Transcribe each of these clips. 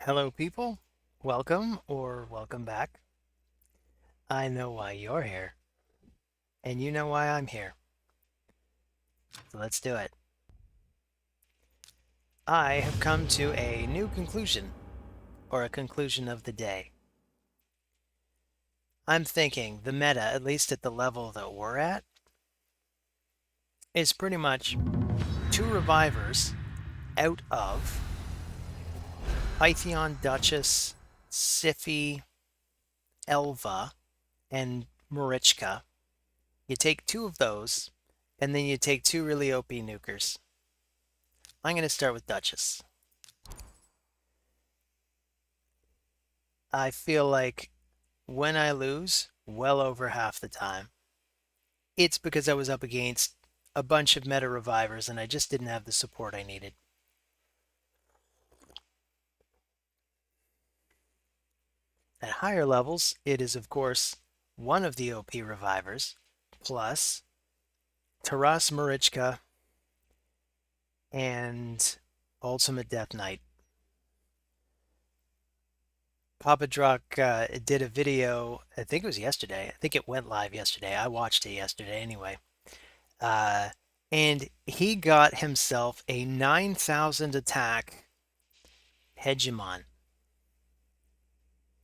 Hello, people. Welcome or welcome back. I know why you're here, and you know why I'm here. So let's do it. I have come to a new conclusion, or a conclusion of the day. I'm thinking the meta, at least at the level that we're at, is pretty much two revivers out of Pythion, Duchess, Sify, Elva, and Marichka. You take two of those, and then you take two really OP nukers. I'm going to start with Duchess. I feel like when I lose, well over half the time, it's because I was up against a bunch of meta revivers and I just didn't have the support I needed. At higher levels, it is, of course, one of the OP revivers, plus Taras Marichka and Ultimate Death Knight. Papa Druck did a video, I think it was yesterday. I think it went live yesterday. I watched it yesterday anyway. Uh, and he got himself a 9,000 attack Hegemon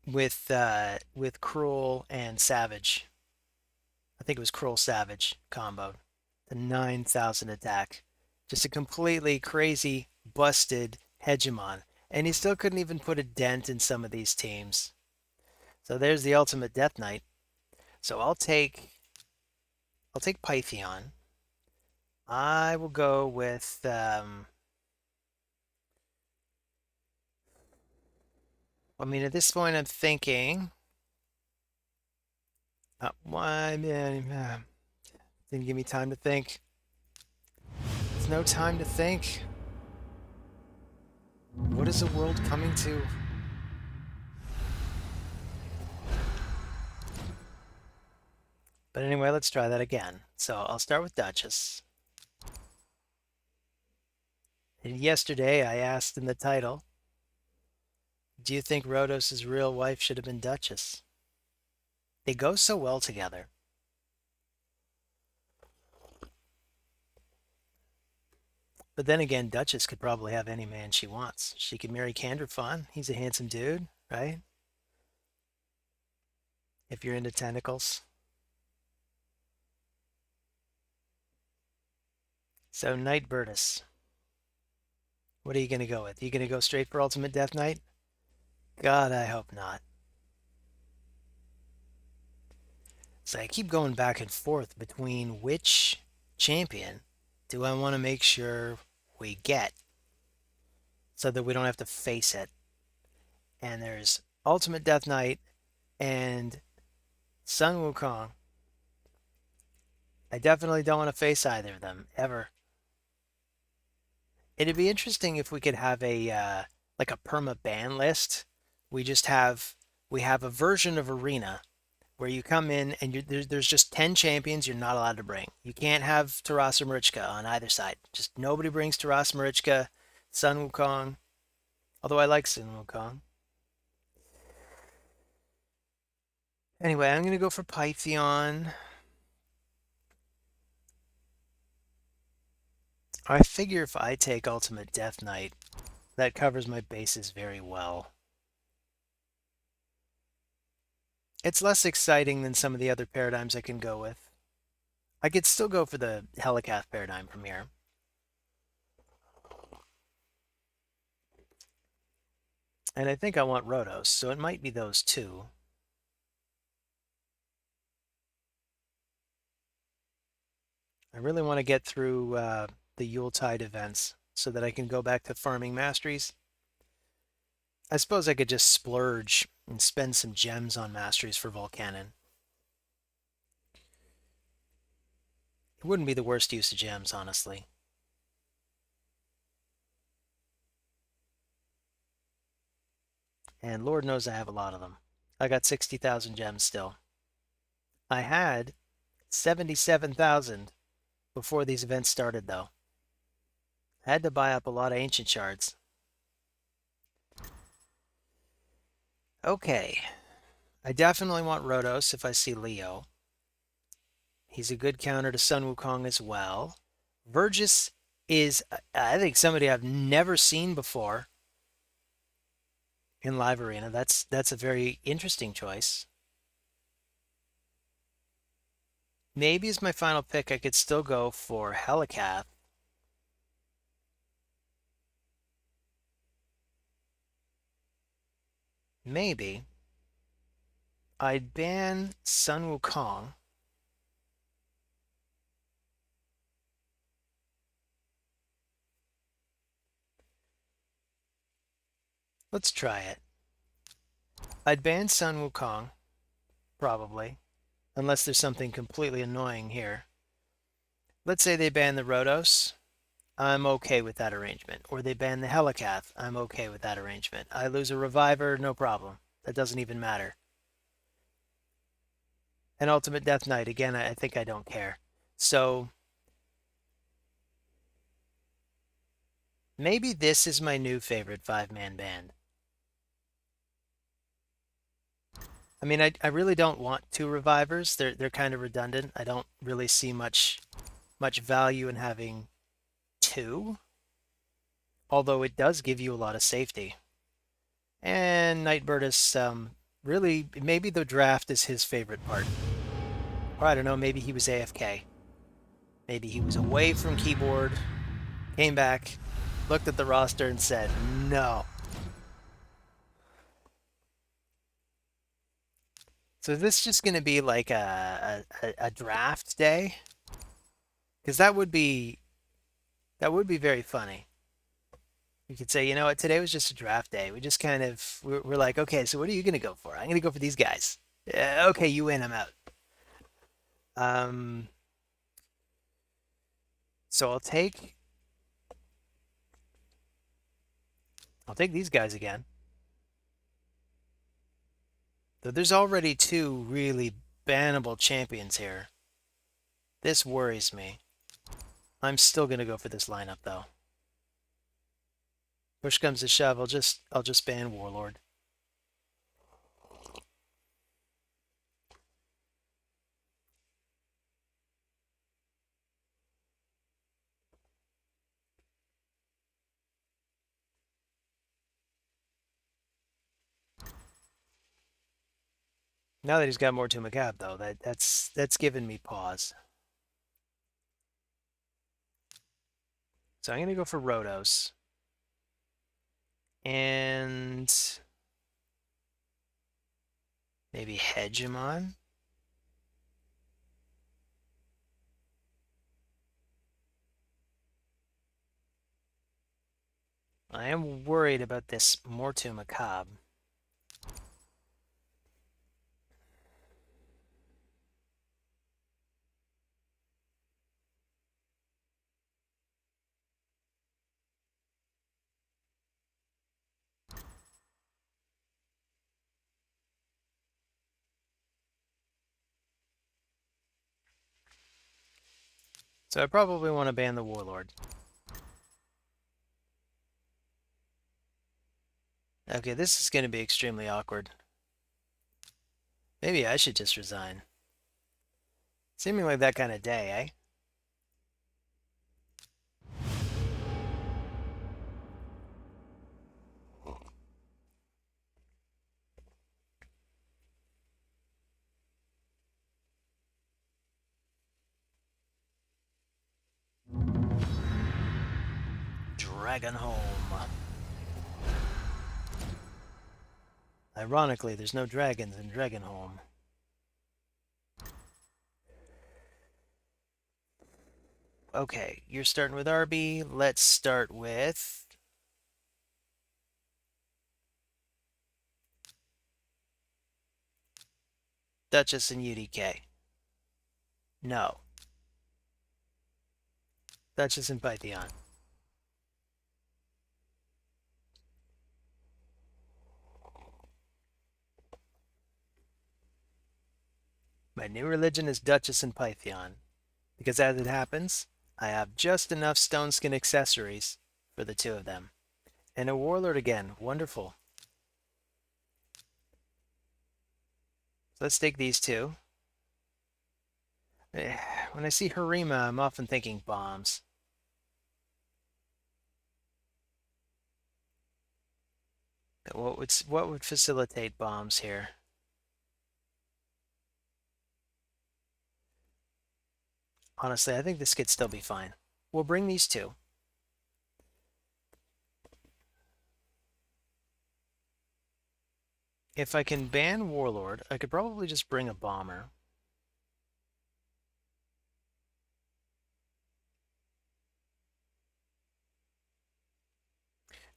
with Cruel and Savage. I think it was Cruel Savage combo. The 9,000 attack. Just a completely crazy, busted Hegemon. And he still couldn't even put a dent in some of these teams. So there's the ultimate Death Knight. So I'll take Pythion. I will go with I mean, at this point, I'm thinking. Why, man? Didn't give me time to think. There's no time to think. What is the world coming to? But anyway, let's try that again. So I'll start with Duchess. And yesterday, I asked in the title, do you think Rhodos' real wife should have been Duchess? They go so well together. But then again, Duchess could probably have any man she wants. She could marry Candorfon. He's a handsome dude, right? If you're into tentacles. So Knight Burtis. What are you going to go with? Are you going to go straight for Ultimate Death Knight? God, I hope not. So I keep going back and forth between which champion do I want to make sure we get so that we don't have to face it. And there's Ultimate Death Knight and Sun Wukong. I definitely don't want to face either of them ever. It'd be interesting if we could have a like a perma ban list. We have a version of Arena where you come in and there's just 10 champions you're not allowed to bring. You can't have Taras or Marichka on either side. Just nobody brings Taras, Marichka, Sun Wukong. Although I like Sun Wukong. Anyway, I'm going to go for Pythion. I figure if I take Ultimate Death Knight, that covers my bases very well. It's less exciting than some of the other paradigms I can go with. I could still go for the Helicath paradigm from here. And I think I want Rhodos, so it might be those two. I really want to get through the Yuletide events so that I can go back to farming masteries. I suppose I could just splurge and spend some gems on masteries for Volcanon. It wouldn't be the worst use of gems, honestly. And Lord knows I have a lot of them. I got 60,000 gems still. I had 77,000 before these events started, though. I had to buy up a lot of ancient shards. Okay. I definitely want Rhodos if I see Leo. He's a good counter to Sun Wukong as well. Vergis is, I think, somebody I've never seen before in Live Arena. That's a very interesting choice. Maybe as my final pick, I could still go for Helicath. Maybe. I'd ban Sun Wukong. Let's try it. I'd ban Sun Wukong, probably, unless there's something completely annoying here. Let's say they ban the Rhodos. I'm okay with that arrangement. Or they ban the Helicath. I'm okay with that arrangement. I lose a Reviver, no problem. That doesn't even matter. An Ultimate Death Knight, again, I think I don't care. So maybe this is my new favorite five-man band. I mean, I really don't want two Revivers. They're kind of redundant. I don't really see much value in having two, although it does give you a lot of safety. And Nightbird is really, maybe the draft is his favorite part. Or I don't know, maybe he was AFK. Maybe he was away from keyboard, came back, looked at the roster and said, no. So is this just going to be like a draft day? Because that would be very funny. You could say, you know what, today was just a draft day. We just kind of, we're like, okay, so what are you going to go for? I'm going to go for these guys. Okay, you win, I'm out. Um, so I'll take these guys again. Though there's already two really bannable champions here. This worries me. I'm still going to go for this lineup, though. Push comes to shove, I'll just ban Warlord. Now that he's got more to Macab, though, that's given me pause. So I'm going to go for Rhodos. And maybe Hegemon. I am worried about this Mortu Macabre. So I probably want to ban the Warlord. Okay, this is going to be extremely awkward. Maybe I should just resign. Seeming like that kind of day, eh? Dragonholm. Ironically, there's no dragons in Dragonholm. Okay, you're starting with RB. Let's start with Duchess and UDK. No. Duchess and Pythion. My new religion is Duchess and Pythion, because as it happens, I have just enough stone skin accessories for the two of them. And a Warlord again, wonderful. Let's take these two. When I see Harima, I'm often thinking bombs. What would facilitate bombs here? Honestly, I think this could still be fine. We'll bring these two. If I can ban Warlord, I could probably just bring a bomber.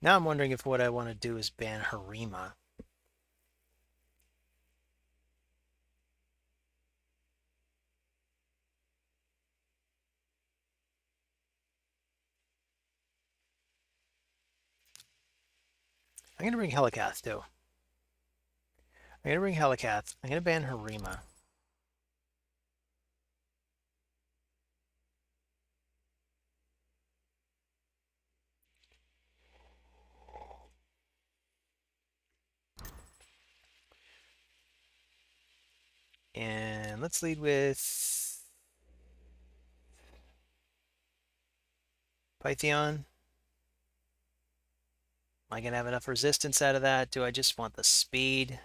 Now I'm wondering if what I want to do is ban Harima. I'm going to bring Helikath too. I'm going to bring Helikath. I'm going to ban Harima. And let's lead with Pythion. Am I going to have enough resistance out of that? Do I just want the speed?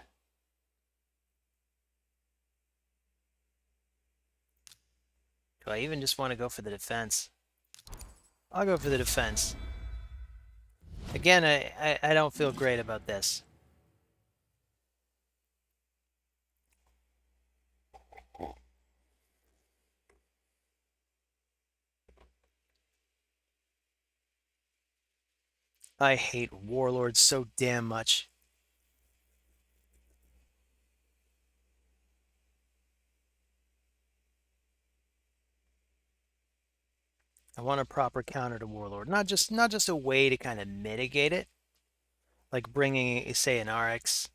Do I even just want to go for the defense? I'll go for the defense. Again, I don't feel great about this. I hate Warlords so damn much. I want a proper counter to Warlord, not just a way to kind of mitigate it, like bringing, say, an RX,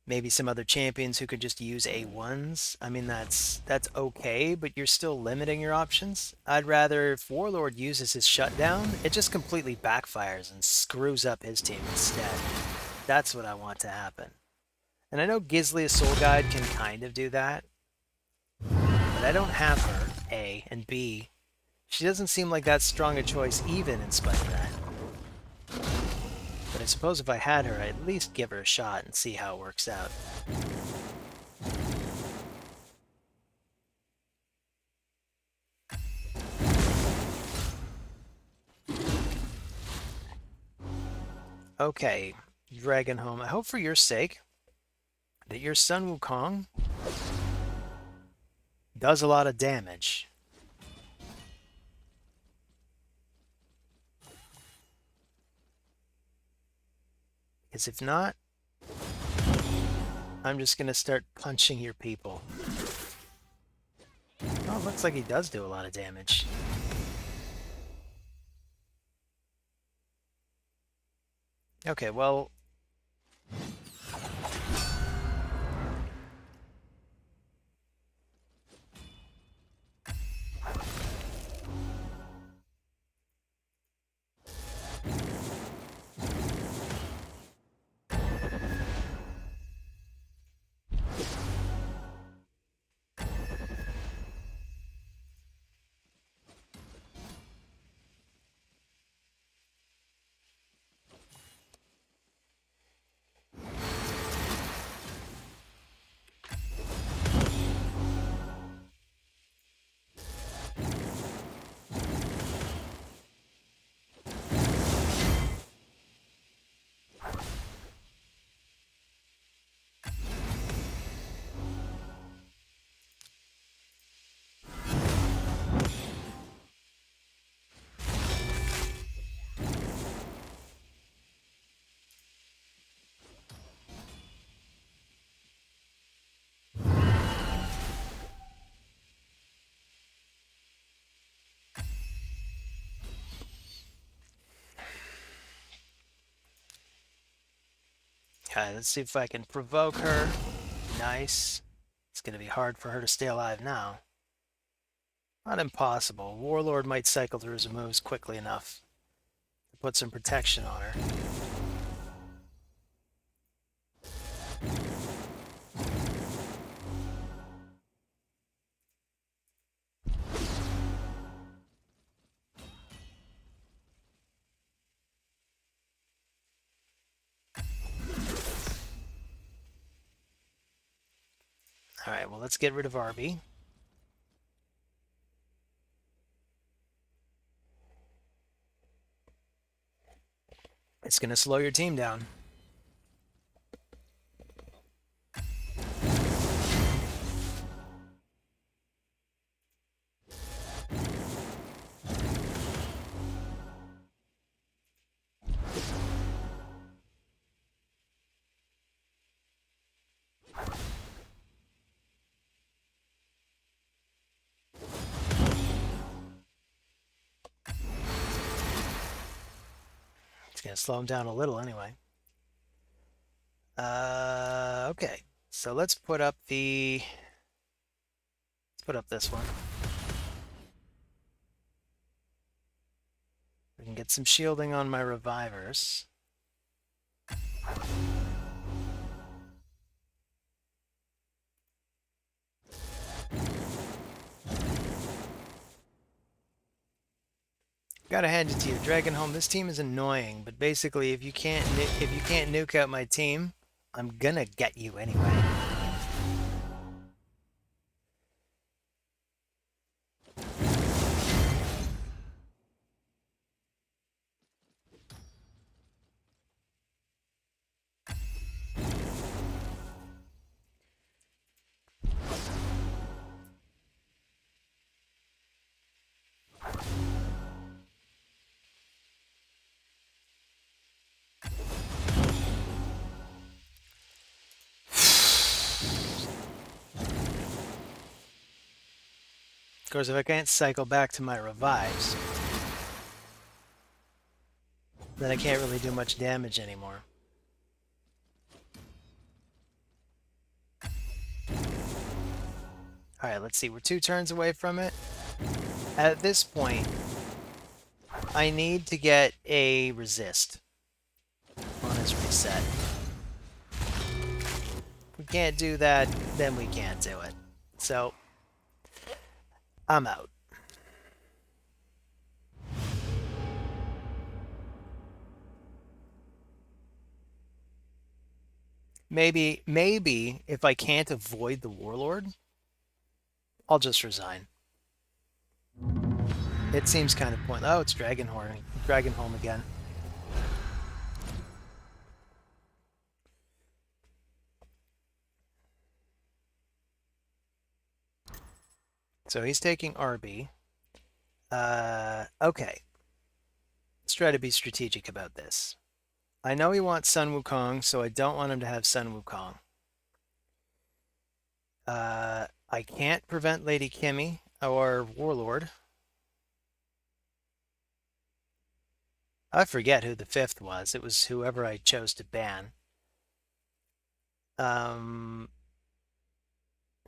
maybe some other champions who could just use A1s. I mean, that's okay, but you're still limiting your options. I'd rather if Warlord uses his shutdown, it just completely backfires and screws up his team instead. That's what I want to happen. And I know Gizlia Soul Guide can kind of do that, but I don't have her, A, and B, she doesn't seem like that strong a choice even in spite of that. But I suppose if I had her, I'd at least give her a shot and see how it works out. Okay, Dragonhome, I hope for your sake that your Sun Wukong does a lot of damage. Because if not, I'm just going to start punching your people. Oh, it looks like he does do a lot of damage. Okay, well... Okay, let's see if I can provoke her. Nice. It's going to be hard for her to stay alive now. Not impossible. Warlord might cycle through his moves quickly enough to put some protection on her. Alright, well, let's get rid of Arby. It's going to slow your team down. It's going to slow him down a little anyway. Okay. So let's put up this one. We can get some shielding on my revivers. Gotta hand it to you, Dragonholm. This team is annoying, but basically, if you can't nuke out my team, I'm gonna get you anyway. Of course, if I can't cycle back to my revives, then I can't really do much damage anymore. Alright, let's see. We're 2 turns away from it. At this point, I need to get a resist on his reset. If we can't do that, then we can't do it. So, I'm out. Maybe if I can't avoid the Warlord, I'll just resign. It seems kind of pointless. Oh, it's Dragonholm again. So he's taking RB. Okay. Let's try to be strategic about this. I know he wants Sun Wukong, so I don't want him to have Sun Wukong. I can't prevent Lady Kimmy or Warlord. I forget who the 5th was. It was whoever I chose to ban.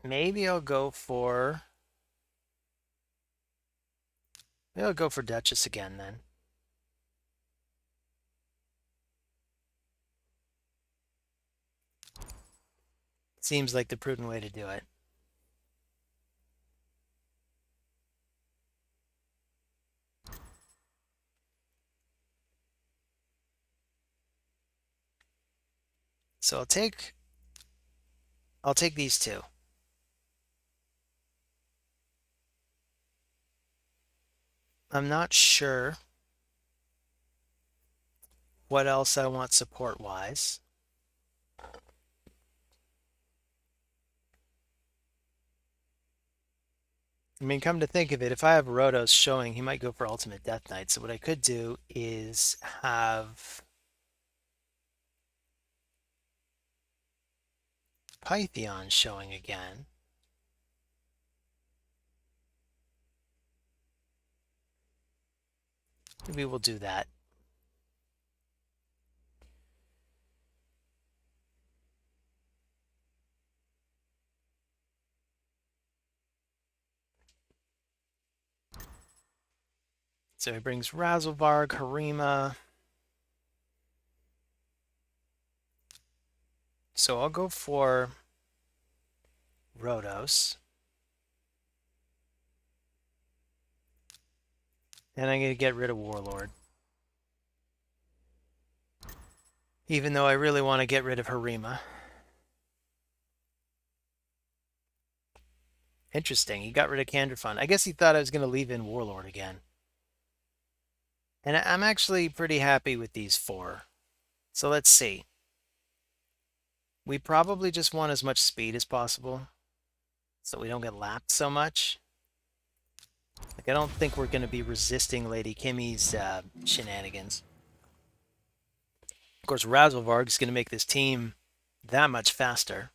Maybe I'll go for... Maybe I'll go for Duchess again then. Seems like the prudent way to do it. So I'll take these 2. I'm not sure what else I want support-wise. I mean, come to think of it, if I have Rhodos showing, he might go for Ultimate Death Knight. So what I could do is have Pythion showing again. Maybe we'll do that. So he brings Razelvarg, Harima. So I'll go for Rhodos. And I'm going to get rid of Warlord. Even though I really want to get rid of Harima. Interesting. He got rid of Canderfund. I guess he thought I was going to leave in Warlord again. And I'm actually pretty happy with these 4. So let's see. We probably just want as much speed as possible so we don't get lapped so much. Like, I don't think we're going to be resisting Lady Kimmy's shenanigans. Of course, Razzlevarg is going to make this team that much faster.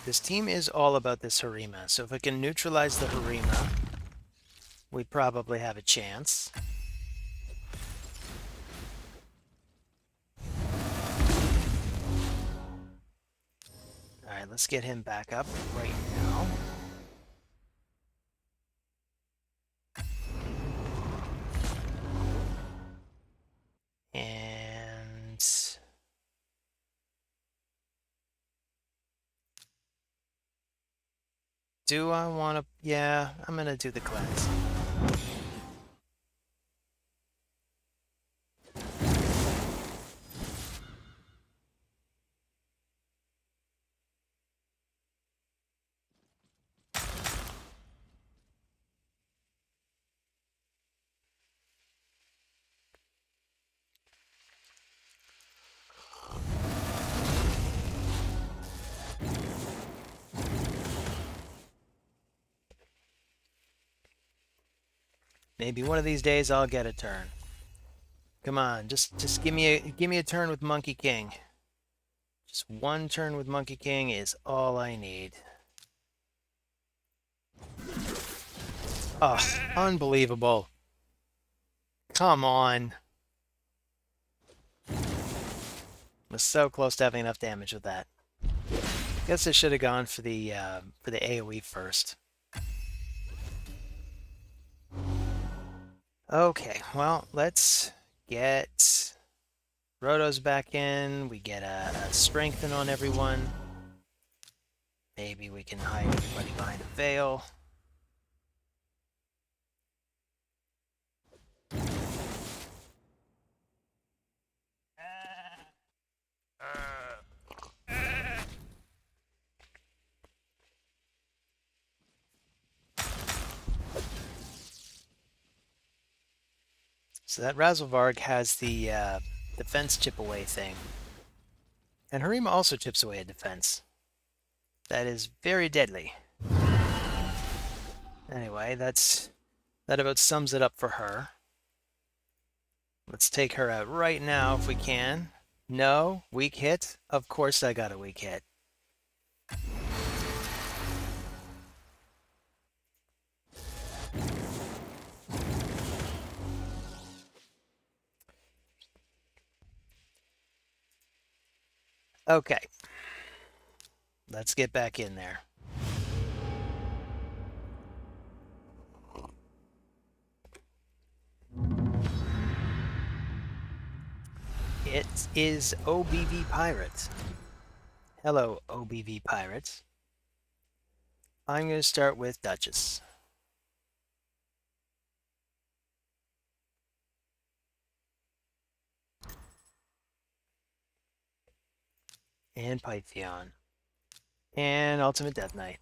This team is all about this Harima, so if I can neutralize the Harima, we probably have a chance. Alright, let's get him back up right now. And do I want to... Yeah, I'm going to do the cleanse. Maybe one of these days I'll get a turn. Come on, just give me a turn with Monkey King. Just one turn with Monkey King is all I need. Oh, unbelievable. Come on. Was so close to having enough damage with that. Guess I should have gone for the AoE first. Okay, well, let's get Rotos back in. We get a strengthen on everyone. Maybe we can hide everybody behind a veil. So that Razzlevarg has the defense chip away thing. And Harima also chips away a defense. That is very deadly. Anyway, that about sums it up for her. Let's take her out right now if we can. No, weak hit? Of course I got a weak hit. Okay. Let's get back in there. It is OBV Pirates. Hello, OBV Pirates. I'm going to start with Duchess. And Pythion. And Ultimate Death Knight.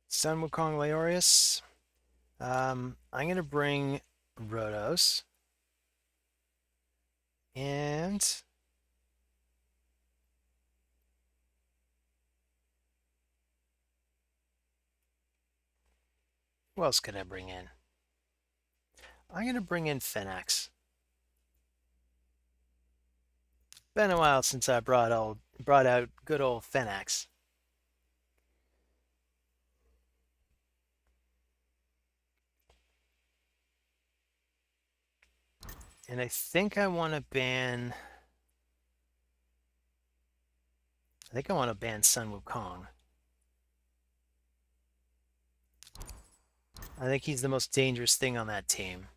Sun Wukong Leorius. I'm going to bring Rotos. And who else could I bring in? I'm going to bring in Phoenix. Been a while since I brought out good old Phoenix. And I think I want to ban... I think I want to ban Sun Wukong. I think he's the most dangerous thing on that team.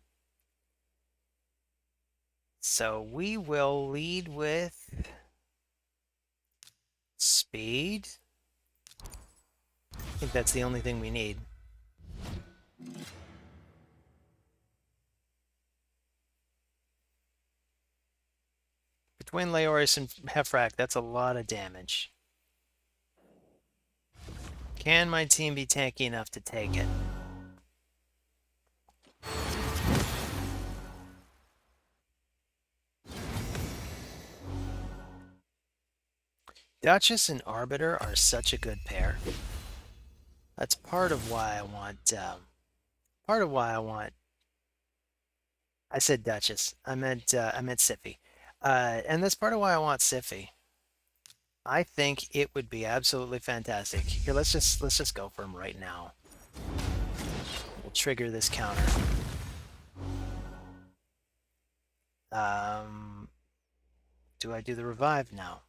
So we will lead with speed. I think that's the only thing we need. Between Leoris and Hefrak, that's a lot of damage. Can my team be tanky enough to take it? Duchess and Arbiter are such a good pair. That's part of why I want. Part of why I want. I said Duchess. I meant Siphi. And that's part of why I want Siphi. I think it would be absolutely fantastic. Here, let's just go for him right now. We'll trigger this counter. Do I do the revive now?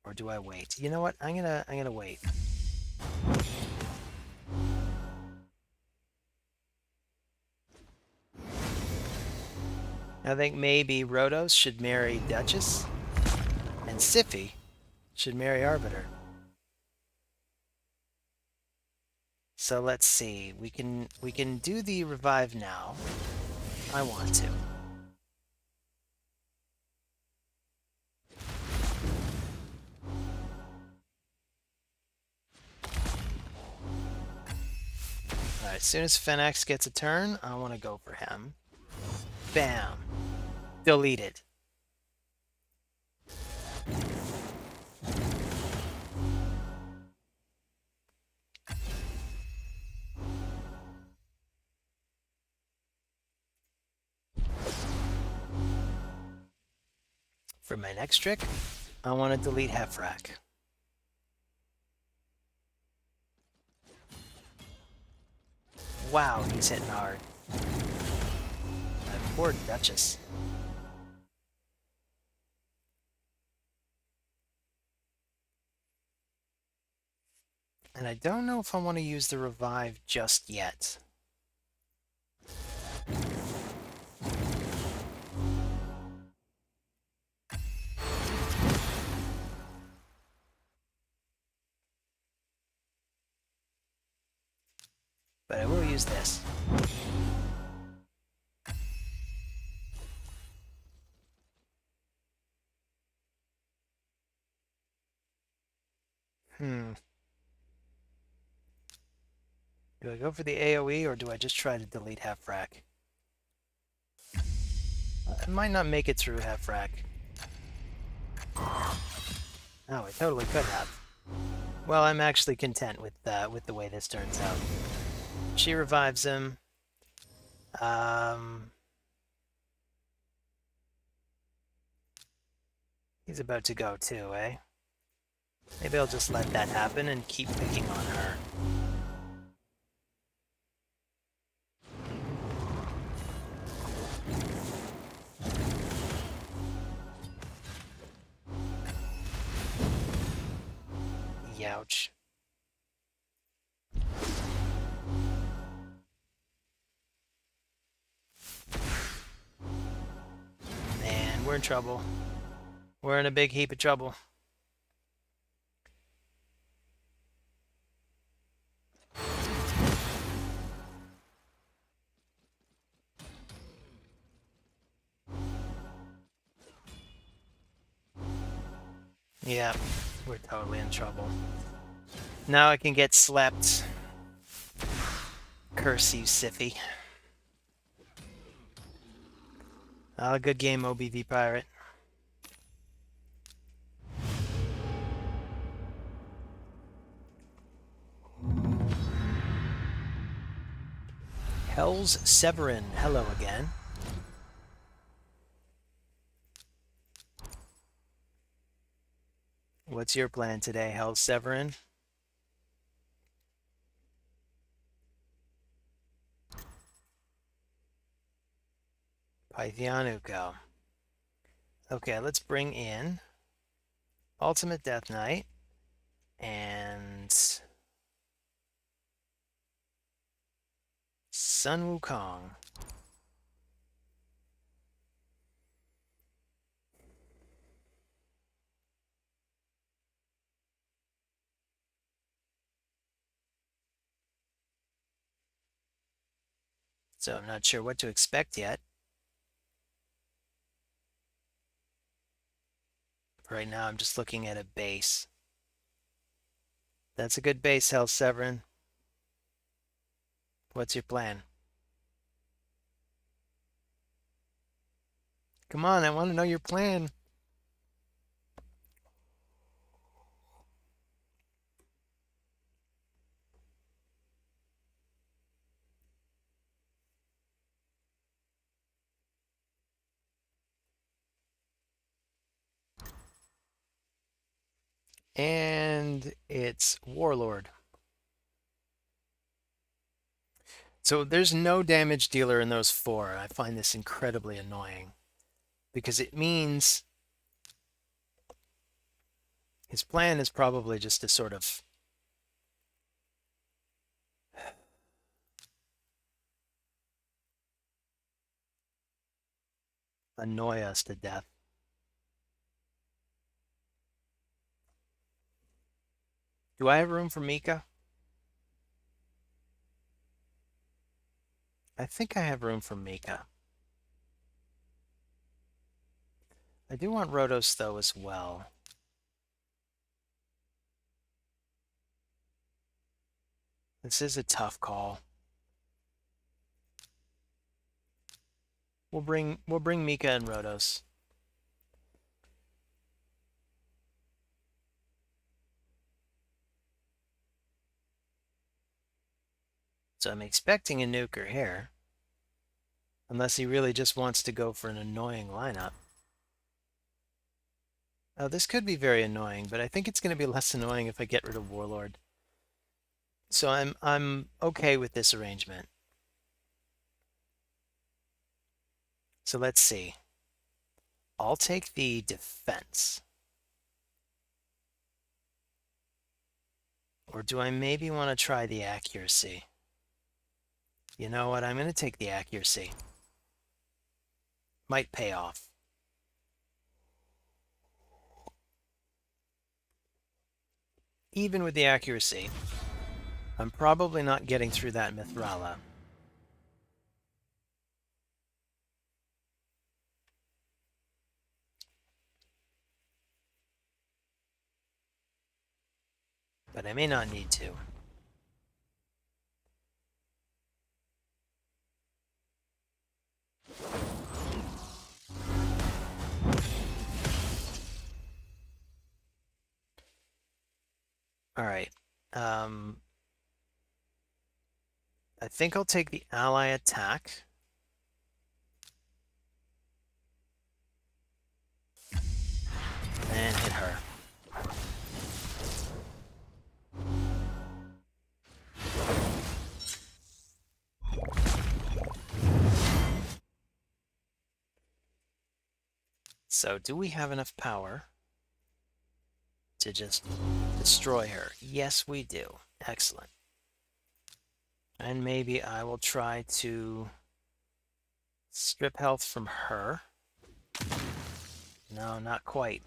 Or do I wait? You know what? I'm gonna wait. I think maybe Rhodos should marry Duchess, and Siphi should marry Arbiter. So let's see. We can do the revive now. I want to. Alright, as soon as Fenix gets a turn, I want to go for him. Bam. Deleted. For my next trick, I want to delete Hefrak. Wow, he's hitting hard. That poor Duchess. And I don't know if I want to use the revive just yet. But I will use this. Do I go for the AoE or do I just try to delete Hefrak? I might not make it through Hefrak. Oh, I totally could have. Well, I'm actually content with the way this turns out. She revives him. He's about to go too, eh? Maybe I'll just let that happen and keep picking on her. Youch. Man, we're in trouble. We're in a big heap of trouble. Yeah, we're totally in trouble. Now I can get slept. Curse you, Siphi. Good game, OBV Pirate. Hell's Severin, hello again. What's your plan today, Hell's Severin? Pythion Uko. Okay, let's bring in Ultimate Death Knight and Sun Wukong. So I'm not sure what to expect yet. Right now I'm just looking at a base. That's a good base, Hell Severin. What's your plan? Come on, I want to know your plan. And it's Warlord. So there's no damage dealer in those four. I find this incredibly annoying because it means his plan is probably just to sort of annoy us to death. Do I have room for Mika? I think I have room for Mika. I do want Rhodos, though, as well. This is a tough call. We'll bring Mika and Rhodos. So I'm expecting a nuker here. Unless he really just wants to go for an annoying lineup. Oh, this could be very annoying, but I think it's going to be less annoying if I get rid of Warlord. So I'm okay with this arrangement. So let's see. I'll take the defense. Or do I maybe want to try the accuracy? You know what? I'm going to take the accuracy. Might pay off. Even with the accuracy, I'm probably not getting through that Mithrala. But I may not need to. All right. I think I'll take the ally attack. And hit her. So do we have enough power to just destroy her? Yes, we do. Excellent. And maybe I will try to strip health from her. No, not quite.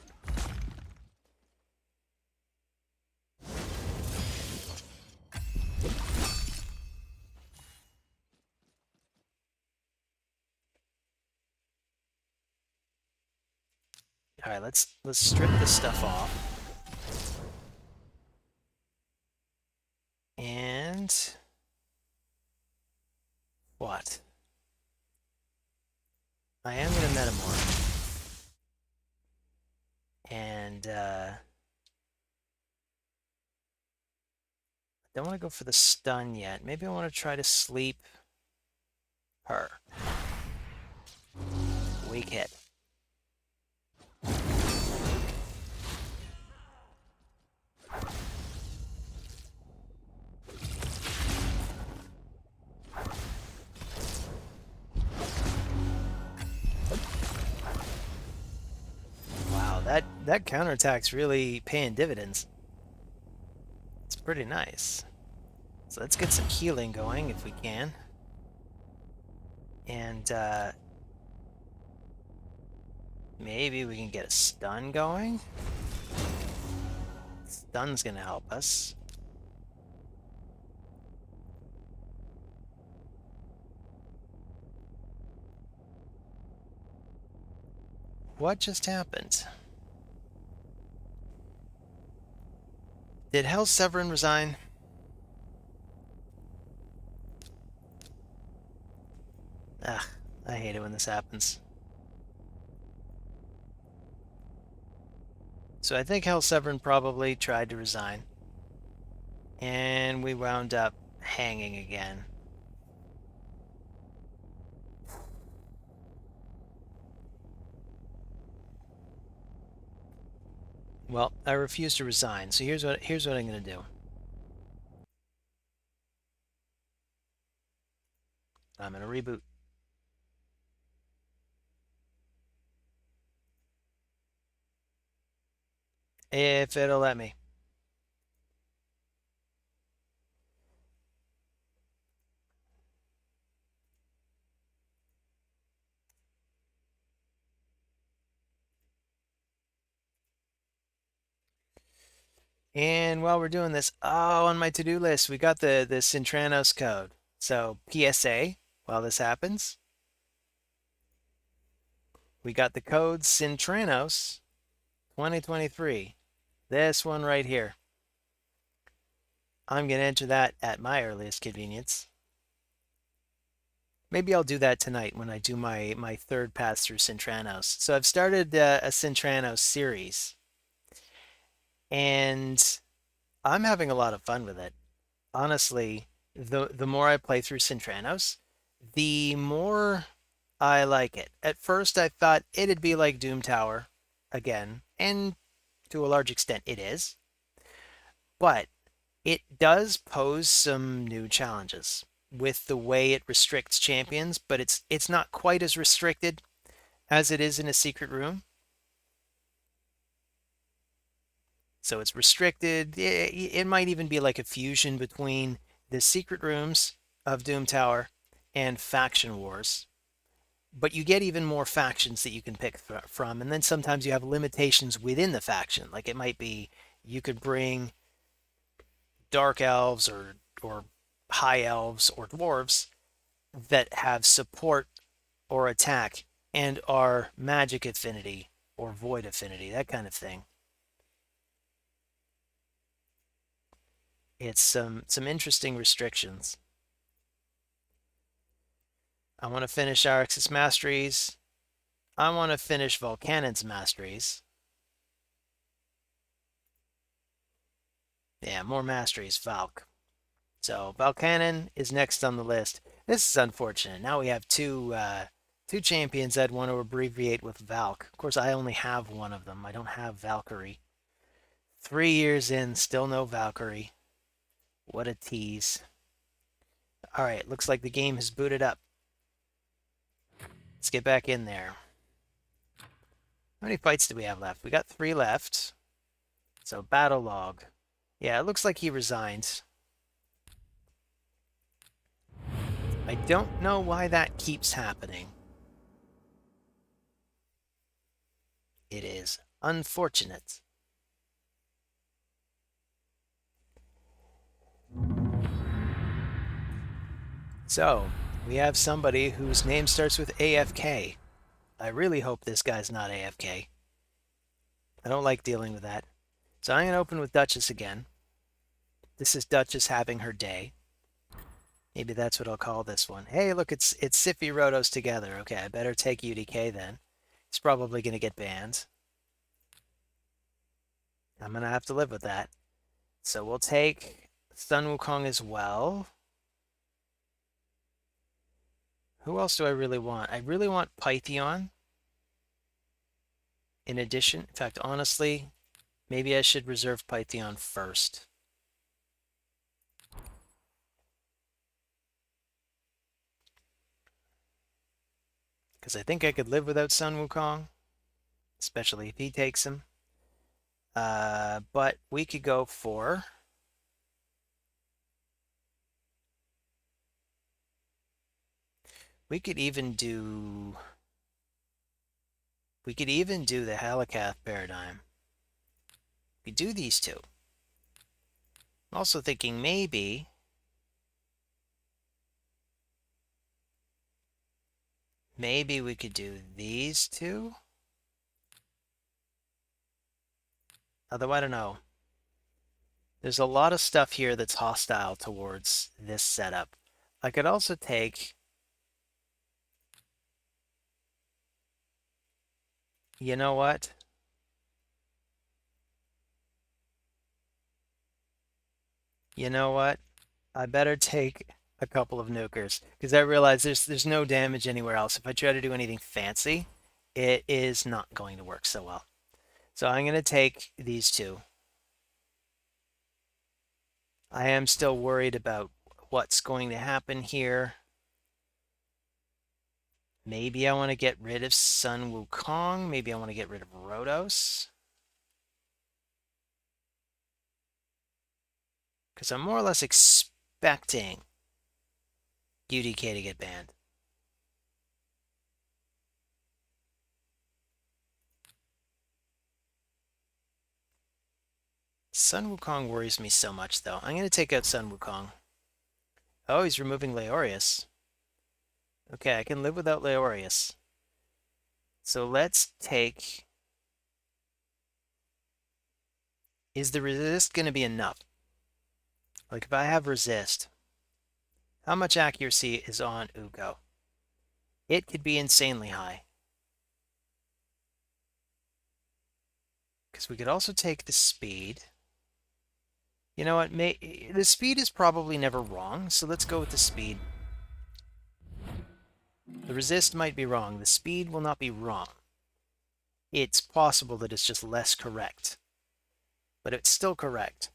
All right, let's strip this stuff off. And what? I am going to metamorph. And I don't want to go for the stun yet. Maybe I want to try to sleep her. Weak hit. Wow, that counterattack's really paying dividends. It's pretty nice. So let's get some healing going if we can. And maybe we can get a stun going. Stun's gonna help us. What just happened? Did Hell's Severin resign? Ugh, I hate it when this happens. So I think Hell's Severin probably tried to resign. And we wound up hanging again. Well, I refuse to resign, so here's what I'm gonna do. I'm gonna reboot. If it'll let me. And while we're doing this, oh, on my to-do list, we got the Cintranos code. So PSA, while this happens, we got the code Cintranos 2023. This one right here. I'm going to enter that at my earliest convenience. Maybe I'll do that tonight when I do my third pass through Cintranos. So I've started a Cintranos series, and I'm having a lot of fun with it. Honestly, the more I play through Cintranos, the more I like it. At first, I thought it'd be like Doom Tower again, and to a large extent, it is. But it does pose some new challenges with the way it restricts champions, but it's not quite as restricted as it is in a secret room. So it's restricted. It might even be like a fusion between the secret rooms of Doom Tower and faction wars. But you get even more factions that you can pick from, and then sometimes you have limitations within the faction. Like it might be you could bring dark elves or high elves or dwarves that have support or attack and are magic affinity or void affinity, that kind of thing. It's some interesting restrictions. I want to finish Arx's Masteries. I want to finish Volcanon's Masteries. Yeah, more Masteries, Valk. So Volcanon is next on the list. This is unfortunate. Now we have two champions that want to abbreviate with Valk. Of course, I only have one of them. I don't have Valkyrie. 3 years in, still no Valkyrie. What a tease. All right, looks like the game has booted up. Let's get back in there. How many fights do we have left? We got 3 left. So battle log. Yeah, it looks like he resigned. I don't know why that keeps happening. It is unfortunate. So, we have somebody whose name starts with AFK. I really hope this guy's not AFK. I don't like dealing with that. So I'm going to open with Duchess again. This is Duchess having her day. Maybe that's what I'll call this one. Hey, look, it's Siffy Rotos together. Okay, I better take UDK then. He's probably going to get banned. I'm going to have to live with that. So we'll take Sun Wukong as well. Who else do I really want? I really want Pythion. In addition, in fact, honestly, maybe I should reserve Pythion first. Because I think I could live without Sun Wukong, especially if he takes him. But we could go for... We could even do the Halakath paradigm. We do these two. I'm also thinking maybe we could do these two. Although I don't know. There's a lot of stuff here that's hostile towards this setup. I could also take, you know what? You know what? I better take a couple of nukers because I realize there's no damage anywhere else. If I try to do anything fancy, it is not going to work so well. So I'm going to take these two. I am still worried about what's going to happen here. Maybe I want to get rid of Sun Wukong. Maybe I want to get rid of Rhodos. Because I'm more or less expecting UDK to get banned. Sun Wukong worries me so much, though. I'm going to take out Sun Wukong. Oh, he's removing Leorius. Okay, I can live without Leorius. So let's take... Is the resist going to be enough? Like, if I have resist, how much accuracy is on Ugo? It could be insanely high. Because we could also take the speed. You know what? The speed is probably never wrong, so let's go with the speed. The resist might be wrong. The speed will not be wrong. It's possible that it's just less correct. But it's still correct.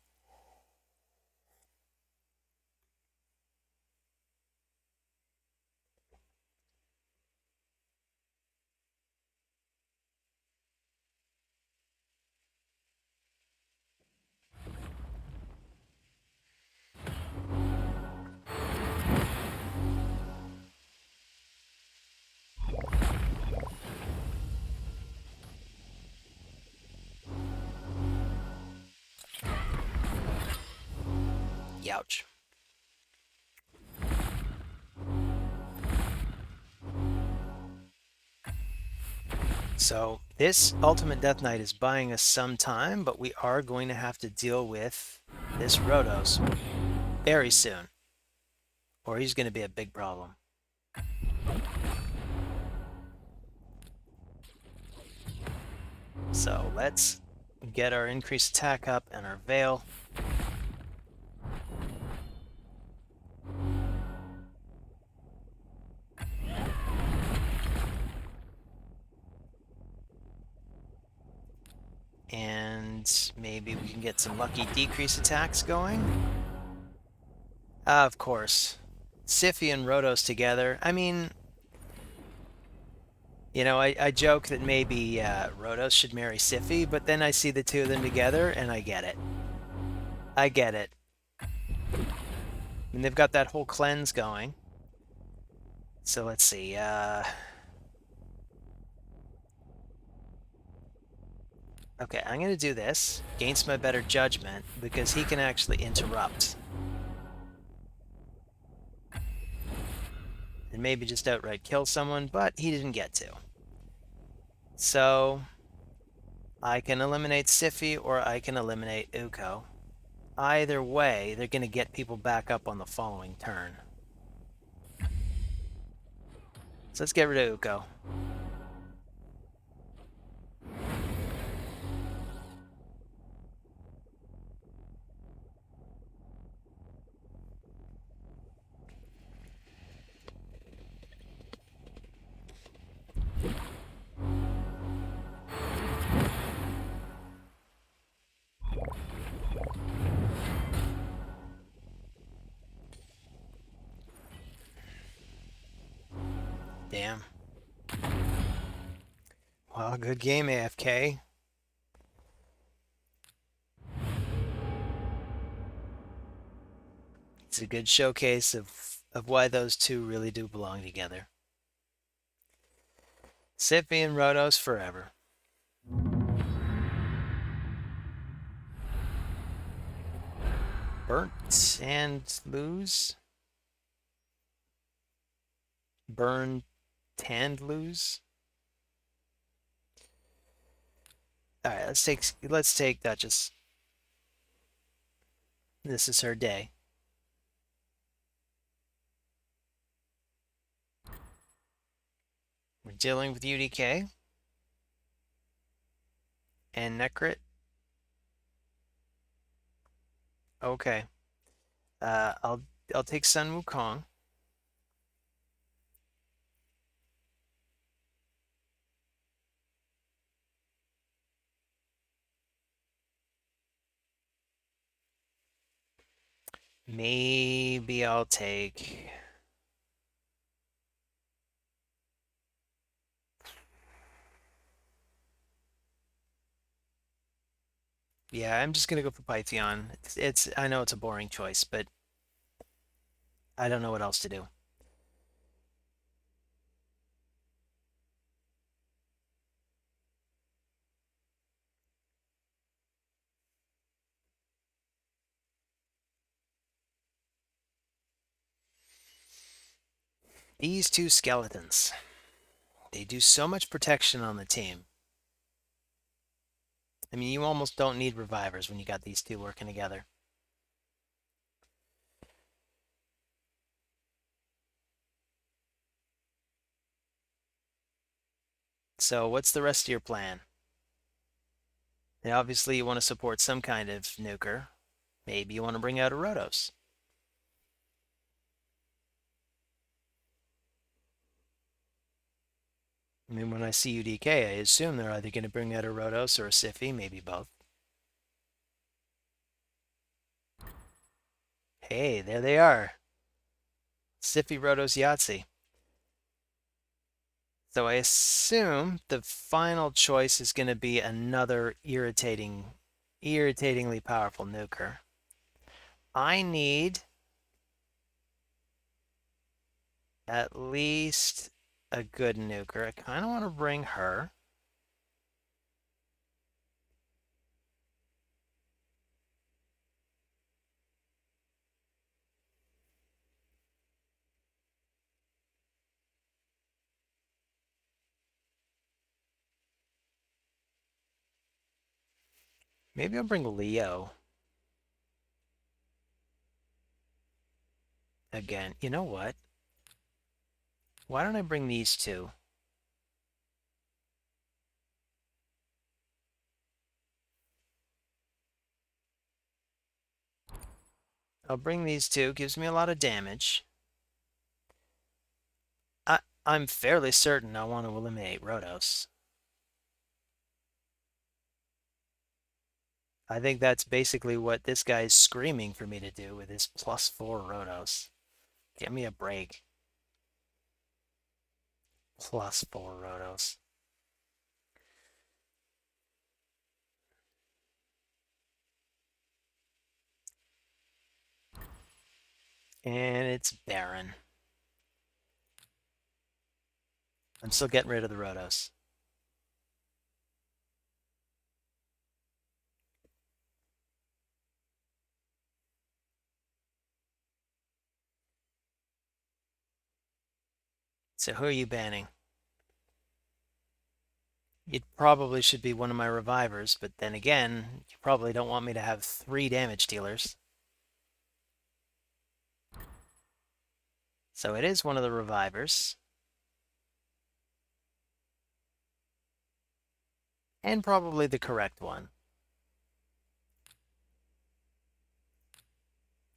Youch. So this Ultimate Death Knight is buying us some time, but we are going to have to deal with this Rhodos very soon, or he's going to be a big problem. So let's get our increased attack up and our Veil. And maybe we can get some lucky decrease attacks going. Of course. Siffi and Rhodos together. I mean, you know, I joke that maybe Rhodos should marry Siffi, but then I see the two of them together and I get it. I get it. And they've got that whole cleanse going. So let's see. Okay, I'm going to do this against my better judgment because he can actually interrupt. And maybe just outright kill someone, but he didn't get to. So I can eliminate Siffi or I can eliminate Uko. Either way, they're going to get people back up on the following turn. So let's get rid of Uko. Damn. Well, good game, AFK. It's a good showcase of why those two really do belong together. Siphian Rhodos forever. Burnt and lose. Burn and lose. All right, let's take Duchess. This is her day. We're dealing with UDK and Necrit. Okay. I'll take Sun Wukong. Maybe I'll take. Yeah, I'm just gonna go for Pythion. I know it's a boring choice, but I don't know what else to do. These two skeletons. They do so much protection on the team. I mean, you almost don't need revivers when you got these two working together. So what's the rest of your plan? And obviously you want to support some kind of nuker. Maybe you want to bring out a Rhodos. I mean, when I see UDK, I assume they're either going to bring out a Rhodos or a Siphi, maybe both. Hey, there they are. Siphi, Rhodos, Yahtzee. So I assume the final choice is going to be another irritatingly powerful nuker. I need at least a good nuker. I kind of want to bring her. Maybe I'll bring Leo. Again, you know what? Why don't I bring these two? I'll bring these two. Gives me a lot of damage. I'm fairly certain I want to eliminate Rhodos. I think that's basically what this guy is screaming for me to do with his +4 Rhodos. Give me a break. +4 Rhodos. And it's Baron. I'm still getting rid of the Rhodos. So who are you banning? It probably should be one of my revivers, but then again, you probably don't want me to have 3 damage dealers. So it is one of the revivers. And probably the correct one.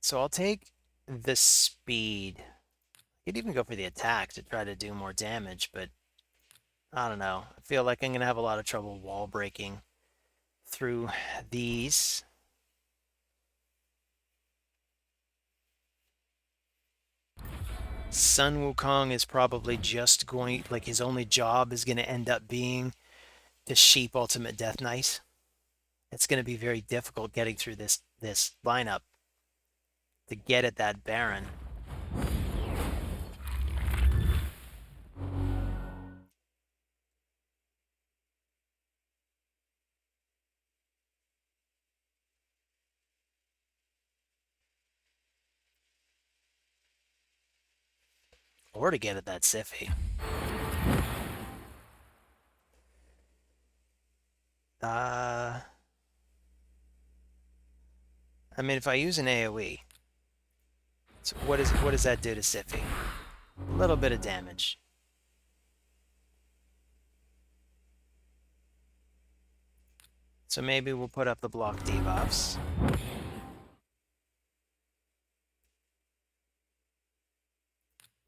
So I'll take the speed. You could even go for the attack to try to do more damage, but I don't know. I feel like I'm going to have a lot of trouble wall breaking through these. Sun Wukong is probably just going, like his only job is going to end up being the Sheep Ultimate Death Knight. It's going to be very difficult getting through this lineup to get at that Baron. Or to get at that Siffy. I mean, if I use an AoE, so what does that do to Siffy? A little bit of damage. So maybe we'll put up the block debuffs.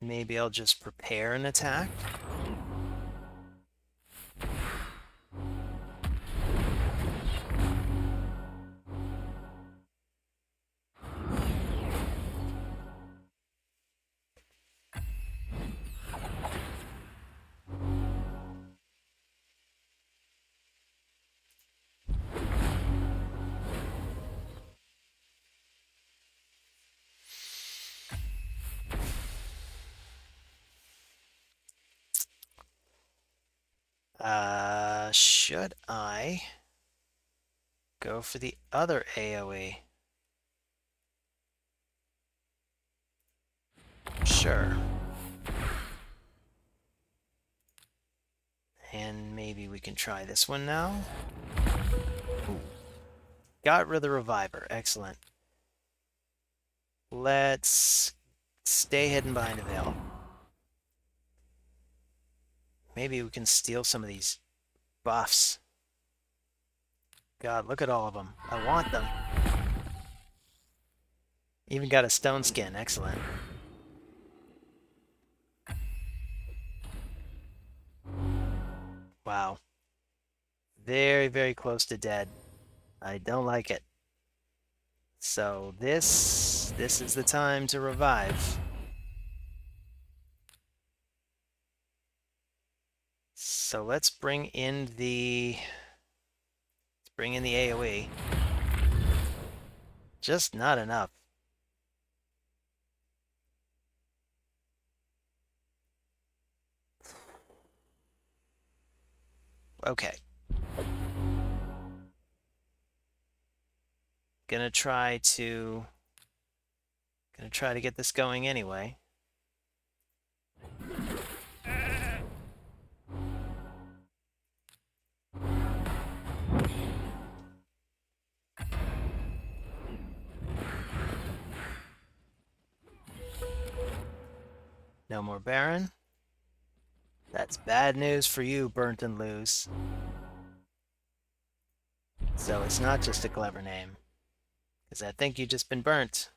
Maybe I'll just prepare an attack. Should I go for the other AoE? Sure. And maybe we can try this one now. Ooh. Got rid of the Reviver. Excellent. Let's stay hidden behind a veil. Maybe we can steal some of these buffs. God, look at all of them. I want them. Even got a stone skin. Excellent. Wow. Very, very close to dead. I don't like it. So this is the time to revive. So let's bring in the AoE. Just not enough. Okay. Gonna try to get this going anyway. No more Baron. That's bad news for you, Burnt and Lose. So it's not just a clever name. Because I think you've just been burnt.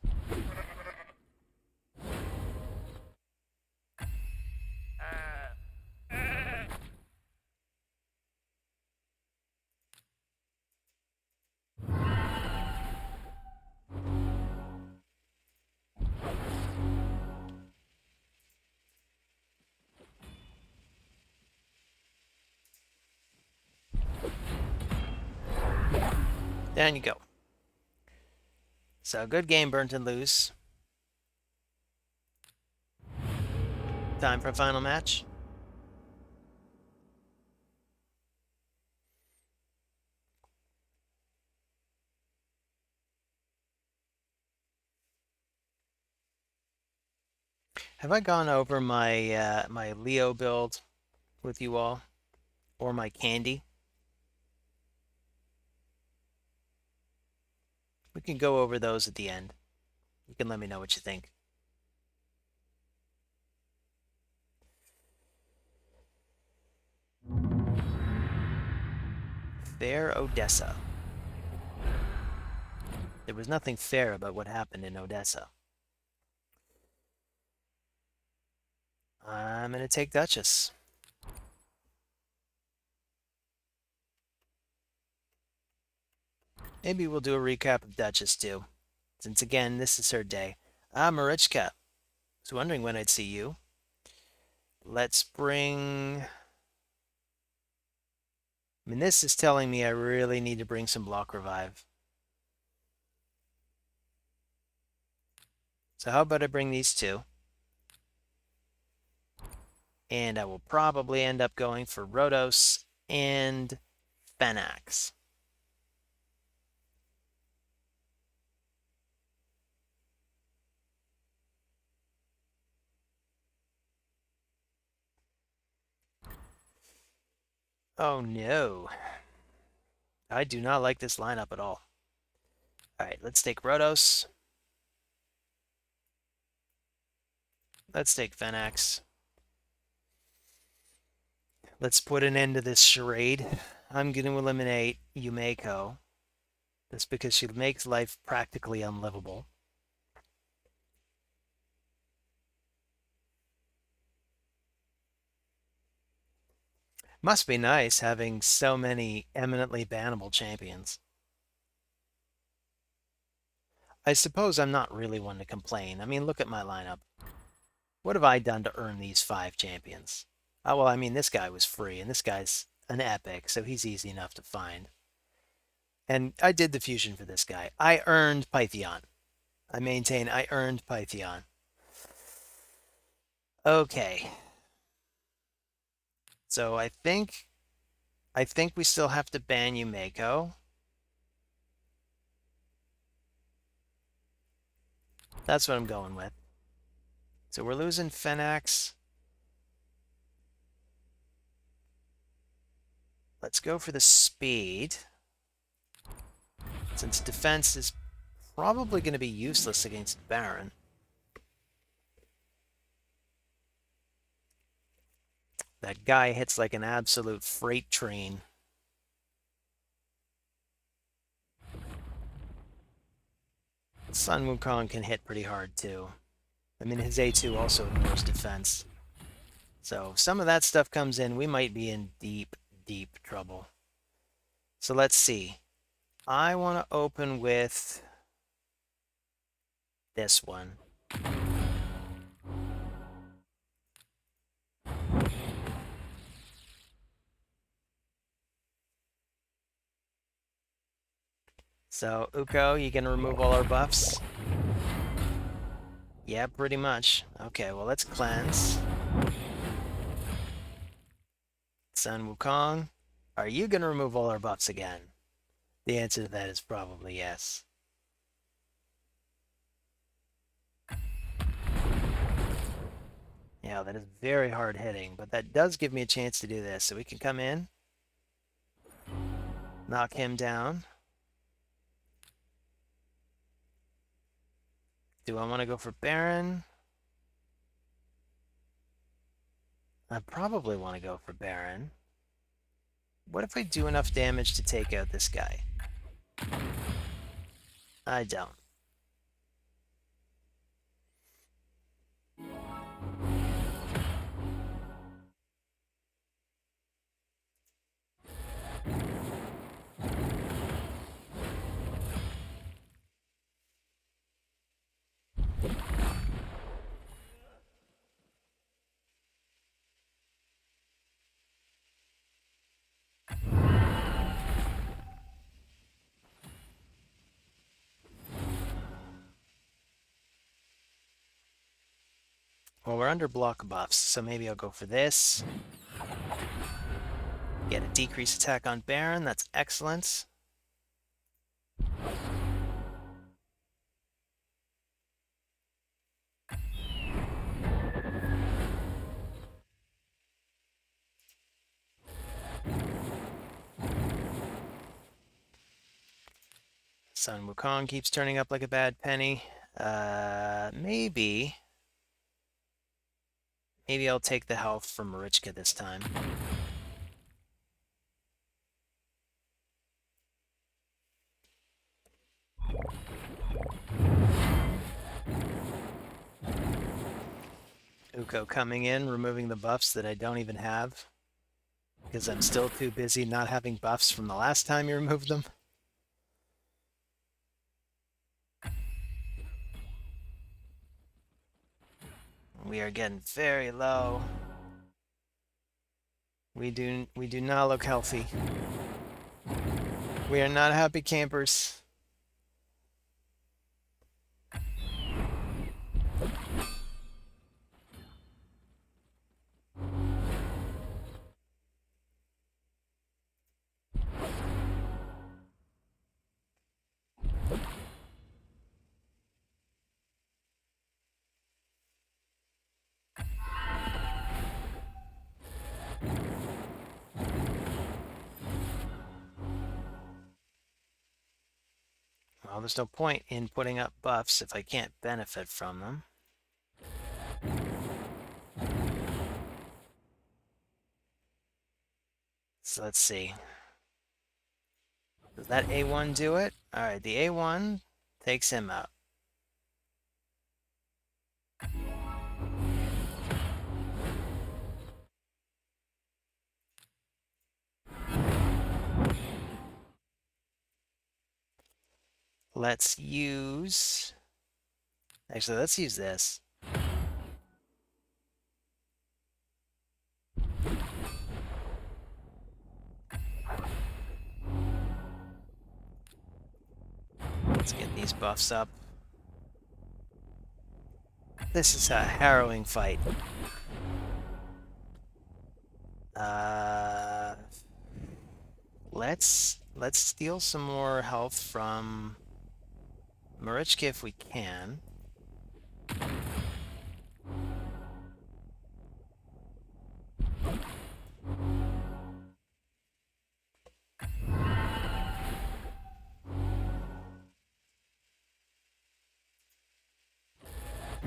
Down you go. So good game, Burnt and Lose. Time for a final match. Have I gone over my my Leo build with you all, or my Candy? We can go over those at the end. You can let me know what you think. Fair Odessa. There was nothing fair about what happened in Odessa. I'm going to take Duchess. Maybe we'll do a recap of Duchess too, since again, this is her day. Marichka. Was wondering when I'd see you. Let's bring... I mean, this is telling me I really need to bring some block revive. So how about I bring these two? And I will probably end up going for Rhodos and Phanax. Oh no. I do not like this lineup at all. Alright, let's take Rotos. Let's take Venax. Let's put an end to this charade. I'm going to eliminate Yumeko. That's because she makes life practically unlivable. Must be nice having so many eminently bannable champions. I suppose I'm not really one to complain. I mean, look at my lineup. What have I done to earn these 5 champions? Oh, well, I mean, this guy was free, and this guy's an epic, so he's easy enough to find. And I did the fusion for this guy. I earned Pythion. I maintain I earned Pythion. Okay. So I think we still have to ban Yumeko. That's what I'm going with. So we're losing Fenax. Let's go for the speed. Since defense is probably going to be useless against Baron. That guy hits like an absolute freight train. Sun Wukong can hit pretty hard too. I mean, his A2 also ignores defense. So if some of that stuff comes in, we might be in deep, deep trouble. So let's see. I want to open with this one. So, Uko, you gonna remove all our buffs? Yeah, pretty much. Okay, well, let's cleanse. Sun Wukong, are you gonna remove all our buffs again? The answer to that is probably yes. Yeah, that is very hard hitting, but that does give me a chance to do this. So we can come in, knock him down. Do I want to go for Baron? I probably want to go for Baron. What if I do enough damage to take out this guy? I don't. Well, we're under block buffs, so maybe I'll go for this. Get a decreased attack on Baron, that's excellent. Sun Wukong keeps turning up like a bad penny. Maybe I'll take the health from Marichka this time. Uko coming in, removing the buffs that I don't even have. Because I'm still too busy not having buffs from the last time you removed them. We are getting very low. We do not look healthy. We are not happy campers. Well, there's no point in putting up buffs if I can't benefit from them. So let's see. Does that A1 do it? Alright, the A1 takes him out. Let's use... Actually, let's use this. Let's get these buffs up. This is a harrowing fight. Let's steal some more health from Marichka if we can.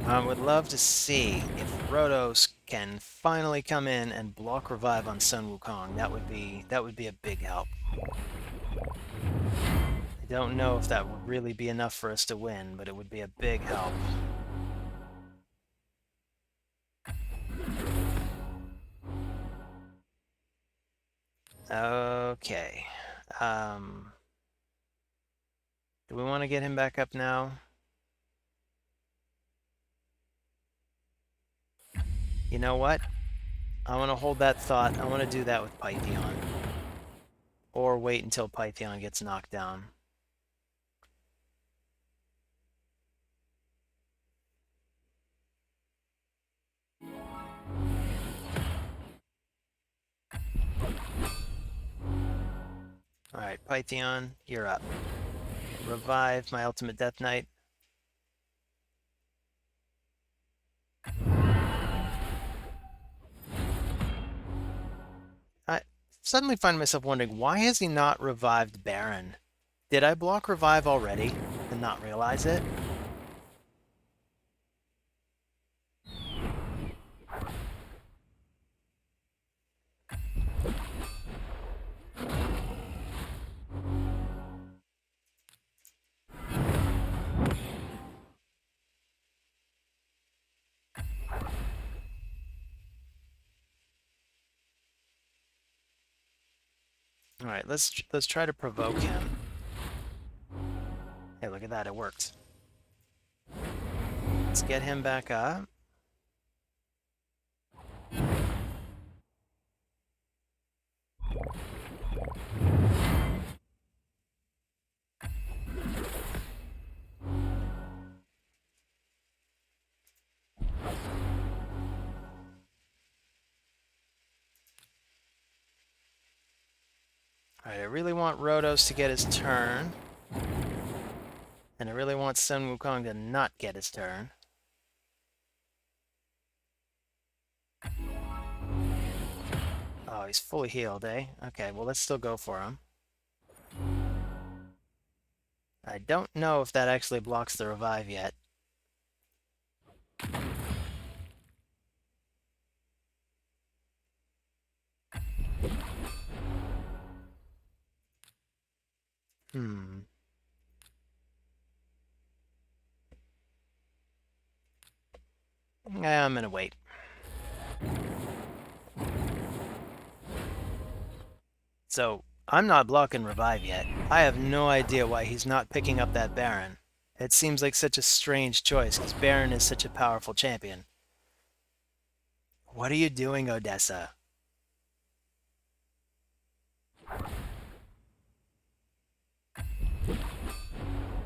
I would love to see if Rhodos can finally come in and block revive on Sun Wukong. That would be a big help. I don't know if that would really be enough for us to win, but it would be a big help. Okay. Do we want to get him back up now? You know what? I want to hold that thought. I want to do that with Pythion. Or wait until Pythion gets knocked down. Alright, Pythion, you're up. Revive my ultimate Death Knight. I suddenly find myself wondering, why has he not revived Baron? Did I block revive already and not realize it? Alright, let's try to provoke him. Hey, look at that, it worked. Let's get him back up. Alright, I really want Rhodos to get his turn. And I really want Sun Wukong to not get his turn. Oh, he's fully healed, eh? Okay, well, let's still go for him. I don't know if that actually blocks the revive yet. I'm gonna wait. So, I'm not blocking revive yet. I have no idea why he's not picking up that Baron. It seems like such a strange choice, because Baron is such a powerful champion. What are you doing, Odessa?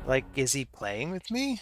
Like, is he playing with me?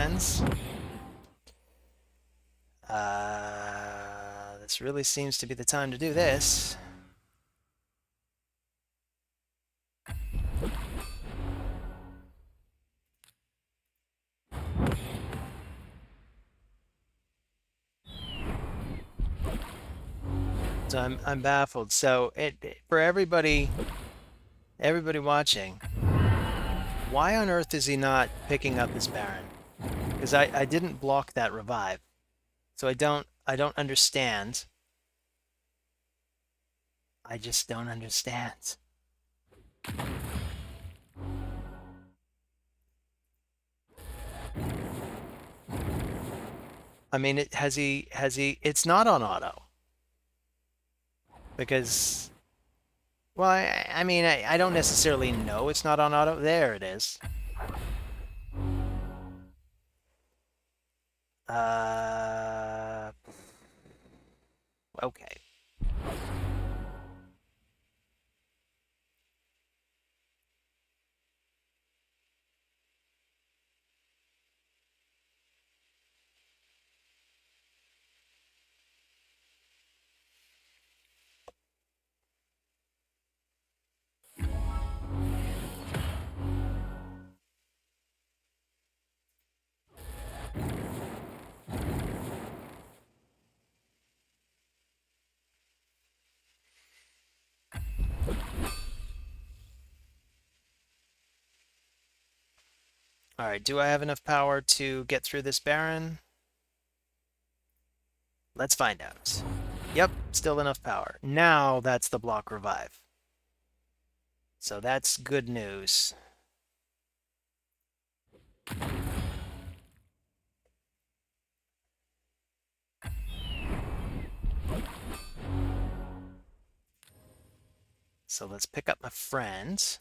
lands. This really seems to be the time to do this. So I'm baffled. So for everybody watching, why on earth is he not picking up his Baron? Because I didn't block that revive. So I don't understand. I just don't understand. I mean, it's not on auto. Because, well, I mean, I don't necessarily know it's not on auto. There it is. Uh, okay. All right, do I have enough power to get through this Baron? Let's find out. Yep, still enough power. Now that's the block revive. So that's good news. So let's pick up my friend.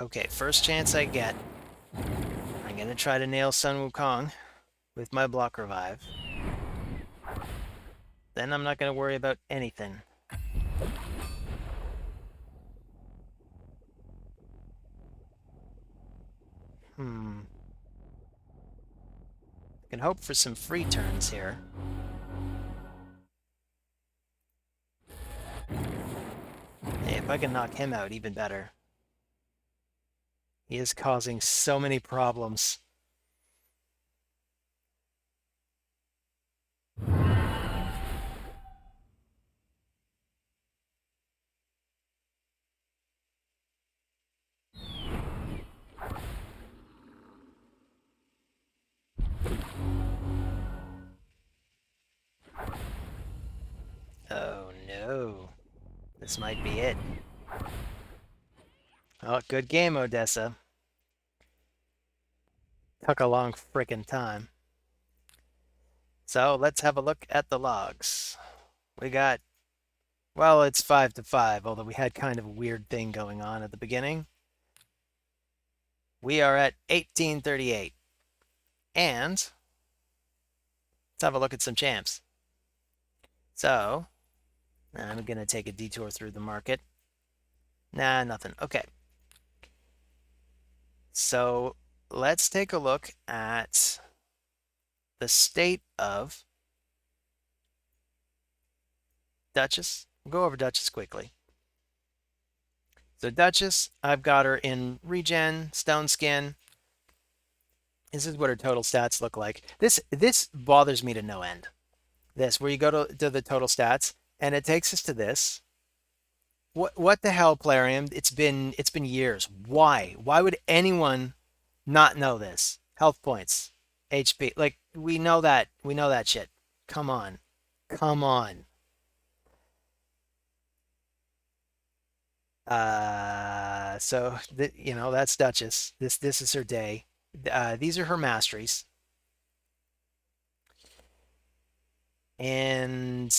Okay, first chance I get, I'm going to try to nail Sun Wukong with my block revive. Then I'm not going to worry about anything. I can hope for some free turns here. Hey, if I can knock him out, even better. He is causing so many problems. Oh no. This might be it. Oh, good game, Odessa. Took a long frickin' time. So let's have a look at the logs. We got, well, it's 5-5, although we had kind of a weird thing going on at the beginning. We are at 1838. And let's have a look at some champs. So, I'm going to take a detour through the market. Nah, nothing. Okay. So, let's take a look at the state of Duchess. We'll go over Duchess quickly. So Duchess, I've got her in regen, stone skin. This is what her total stats look like. This bothers me to no end. This, where you go to the total stats, and it takes us to this. What the hell, Plarium? It's been years. Why? Why would anyone not know this? Health points, HP. Like we know that. We know that shit. Come on. Come on. So that's Duchess. This is her day. These are her masteries. And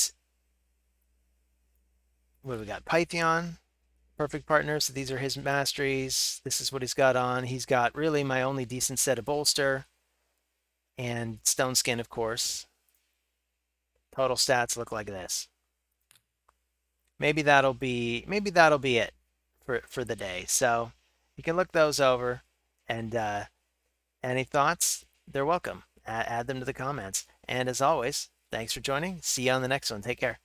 what do we got? Pythion. Perfect partner. So these are his masteries. This is what he's got on. He's got really my only decent set of bolster and stone skin, of course. Total stats look like this. Maybe that'll be it for the day. So you can look those over, and any thoughts? They're welcome. Add them to the comments. And as always, thanks for joining. See you on the next one. Take care.